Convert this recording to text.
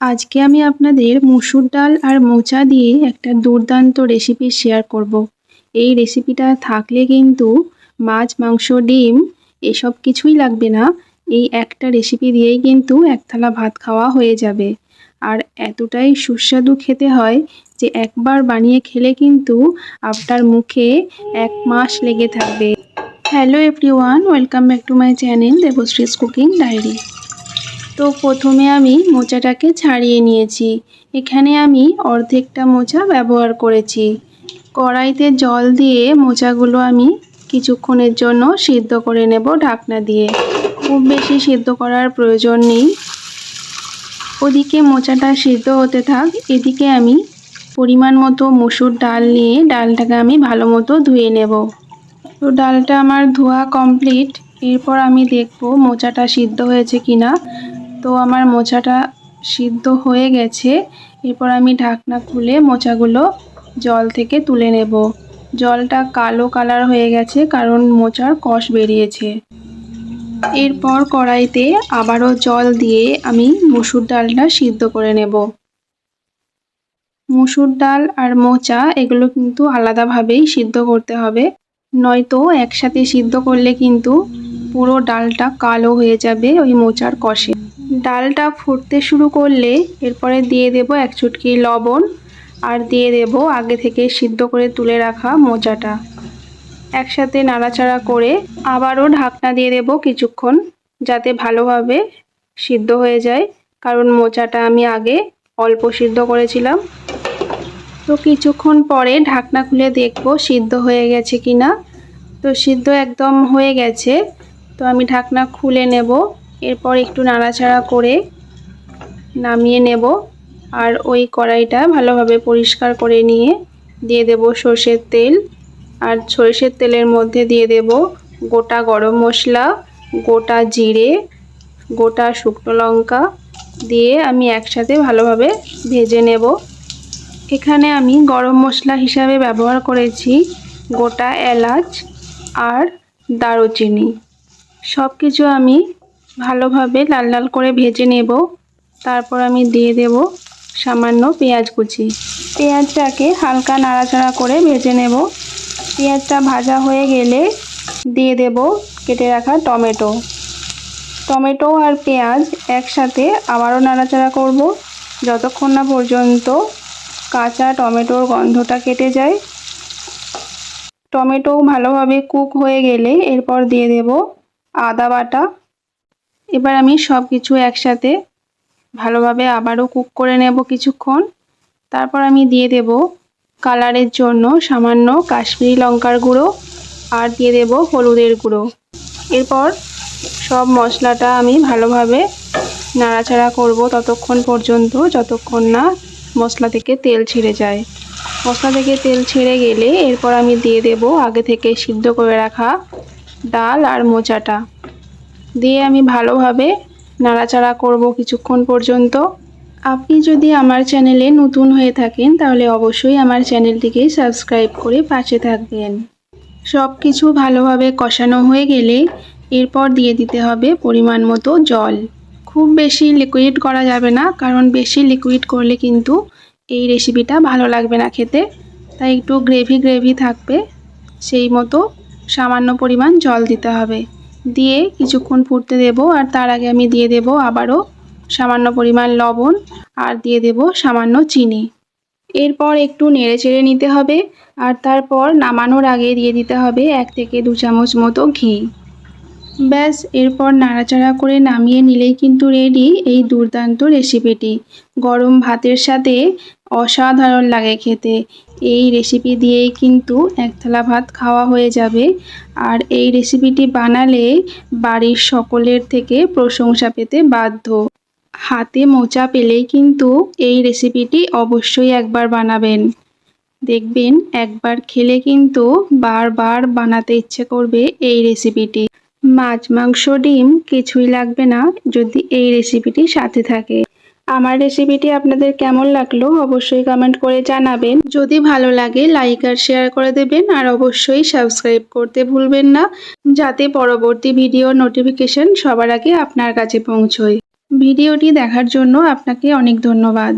আজকে আমি আপনাদের মুসুর ডাল আর মোচা দিয়ে একটা দুর্দান্ত রেসিপি শেয়ার করব। এই রেসিপিটা থাকলে কিন্তু মাছ, মাংস, ডিম এসব কিছুই লাগবে না। এই একটা রেসিপি দিয়েই কিন্তু এক থালা ভাত খাওয়া হয়ে যাবে। আর এতটাই সুস্বাদু খেতে হয় যে একবার বানিয়ে খেলে কিন্তু আপনার মুখে 1 মাস লেগে থাকবে। Hello everyone, welcome back to my channel Debashree's cooking diary. তো প্রথমে আমি মোচাটাকে ছাড়িয়ে নিয়েছি। এখানে আমি অর্ধেকটা মোচা ব্যবহার করেছি। কড়াইতে জল দিয়ে মোচাগুলো আমি কিছুক্ষণের জন্য সিদ্ধ করে নেব ঢাকনা দিয়ে। খুব বেশি সিদ্ধ করার প্রয়োজন নেই। ওদিকে মোচাটা সিদ্ধ হতে থাক, এদিকে আমি পরিমাণ মতো মসুর ডাল নিয়ে ডালটাকে আমি ভালো মতো ধুয়ে নেব। তো ডালটা আমার ধোয়া কমপ্লিট। এরপর আমি দেখব মোচাটা সিদ্ধ হয়েছে কিনা। তো আমার মোচাটা সিদ্ধ হয়ে গেছে। এরপর আমি ঢাকনা খুলে মোচাগুলো জল থেকে তুলে নেব। জলটা কালো কালার হয়ে গেছে কারণ মোচার কষ বেরিয়েছে। এরপর কড়াইতে আবারও জল দিয়ে আমি মসুর ডালটা সিদ্ধ করে নেব। মসুর ডাল আর মোচা এগুলো কিন্তু আলাদাভাবেই সিদ্ধ করতে হবে, নয়তো একসাথে সিদ্ধ করলে কিন্তু পুরো ডালটা কালো হয়ে যাবে ওই মোচার কষে। ডালটা ফুটতে শুরু করলে এরপরে দিয়ে দেব 1 চুটকি লবণ আর দিয়ে দেব আগে থেকে সিদ্ধ করে তুলে রাখা মোচাটা। একসাথে নাড়াচাড়া করে আবারও ঢাকনা দিয়ে দেব কিছুক্ষণ, যাতে ভালোভাবে সিদ্ধ হয়ে যায়, কারণ মোচাটা আমি আগে অল্প সিদ্ধ করেছিলাম। তো কিছুক্ষণ পরে ঢাকনা খুলে দেখব সিদ্ধ হয়ে গেছে কিনা। তো সিদ্ধ একদম হয়ে গেছে। তো আমি ঢাকনা খুলে নেব। এরপর একটু নাড়াচাড়া করে নামিয়ে নেব। আর ওই কড়াইটা ভালোভাবে পরিষ্কার করে নিয়ে দিয়ে দেব সর্ষের তেল। আর সর্ষের তেলের মধ্যে দিয়ে দেব গোটা গরম মশলা, গোটা জিরে, গোটা শুকনো লঙ্কা দিয়ে আমি একসাথে ভালোভাবে ভেজে নেব। এখানে আমি গরম মশলা হিসাবে ব্যবহার করেছি গোটা এলাচ আর দারুচিনি। সব কিছু আমি ভালোভাবে লাল লাল করে ভেজে নেব। তারপর আমি দিয়ে দেব সামান্য পেঁয়াজ কুচি। পেঁয়াজটাকে হালকা নাড়াচাড়া করে ভেজে নেব। পেঁয়াজটা ভাজা হয়ে গেলে দিয়ে দেব কেটে রাখা টমেটো। টমেটো আর পেঁয়াজ একসাথে আবারও নাড়াচাড়া করব যতক্ষণ না পর্যন্ত কাঁচা টমেটোর গন্ধটা কেটে যায়। টমেটো ভালোভাবে কুক হয়ে গেলে এরপর দিয়ে দেব আদা বাটা। এবার আমি সব কিছু একসাথে ভালোভাবে আবারও কুক করে নেব কিছুক্ষণ। তারপর আমি দিয়ে দেব কালারের জন্য সামান্য কাশ্মীরি লঙ্কার গুঁড়ো আর দিয়ে দেব হলুদের গুঁড়ো। এরপর সব মশলাটা আমি ভালোভাবে নাড়াচাড়া করব ততক্ষণ পর্যন্ত যতক্ষণ না মশলা থেকে তেল ছেড়ে যায়। মশলা থেকে তেল ছেড়ে গেলে এরপর আমি দিয়ে দেব আগে থেকে সিদ্ধ করে রাখা ডাল আর মোচাটা দিয়ে আমি ভালোভাবে নাড়াচাড়া করব কিছুক্ষণ পর্যন্ত। আপনি যদি আমার চ্যানেলে নতুন হয়ে থাকেন তাহলে অবশ্যই আমার চ্যানেলটিকে সাবস্ক্রাইব করে পাশে থাকবেন। সব কিছু ভালোভাবে কষানো হয়ে গেলে এরপর দিয়ে দিতে হবে পরিমাণ মতো জল। খুব বেশি লিকুইড করা যাবে না, কারণ বেশি লিকুইড করলে কিন্তু এই রেসিপিটা ভালো লাগবে না খেতে। তাই একটু গ্রেভি গ্রেভি থাকবে, সেই মতো সামান্য পরিমাণ জল দিতে হবে। দিয়ে কিছুক্ষণ ফুটতে দেব। আর তার আগে আমি দিয়ে দেব আবারও সামান্য পরিমাণ লবণ আর দিয়ে দেব সামান্য চিনি। এরপর একটু নেড়েচেড়ে নিতে হবে। আর তারপর নামানোর আগে দিয়ে দিতে হবে 1 থেকে 2 চামচ মতো ঘি। ব্যাস, এরপর নাড়াচাড়া করে নামিয়ে নিলেই কিন্তু রেডি এই দুর্দান্ত রেসিপিটি। গরম ভাতের সাথে অসাধারণ লাগে খেতে। এই রেসিপি দিয়েই কিন্তু 1 থালা ভাত খাওয়া হয়ে যাবে। আর এই রেসিপিটি বানালে বাড়ির সকলের থেকে প্রশংসা পেতে বাধ্য। হাতে মোচা পেলেই কিন্তু এই রেসিপিটি অবশ্যই একবার বানাবেন। দেখবেন একবার খেলে কিন্তু বারবার বানাতে ইচ্ছে করবে এই রেসিপিটি। মাছ, মাংস, ডিম কিছুই লাগবে না যদি এই রেসিপিটি সাথে থাকে। আমার রেসিপিটি আপনাদের কেমন লাগলো অবশ্যই কমেন্ট করে জানাবেন। যদি ভালো লাগে লাইক আর শেয়ার করে দেবেন। আর অবশ্যই সাবস্ক্রাইব করতে ভুলবেন না, যাতে পরবর্তী ভিডিও নোটিফিকেশন সবার আগে আপনার কাছে পৌঁছয়। ভিডিওটি দেখার জন্য আপনাকে অনেক ধন্যবাদ।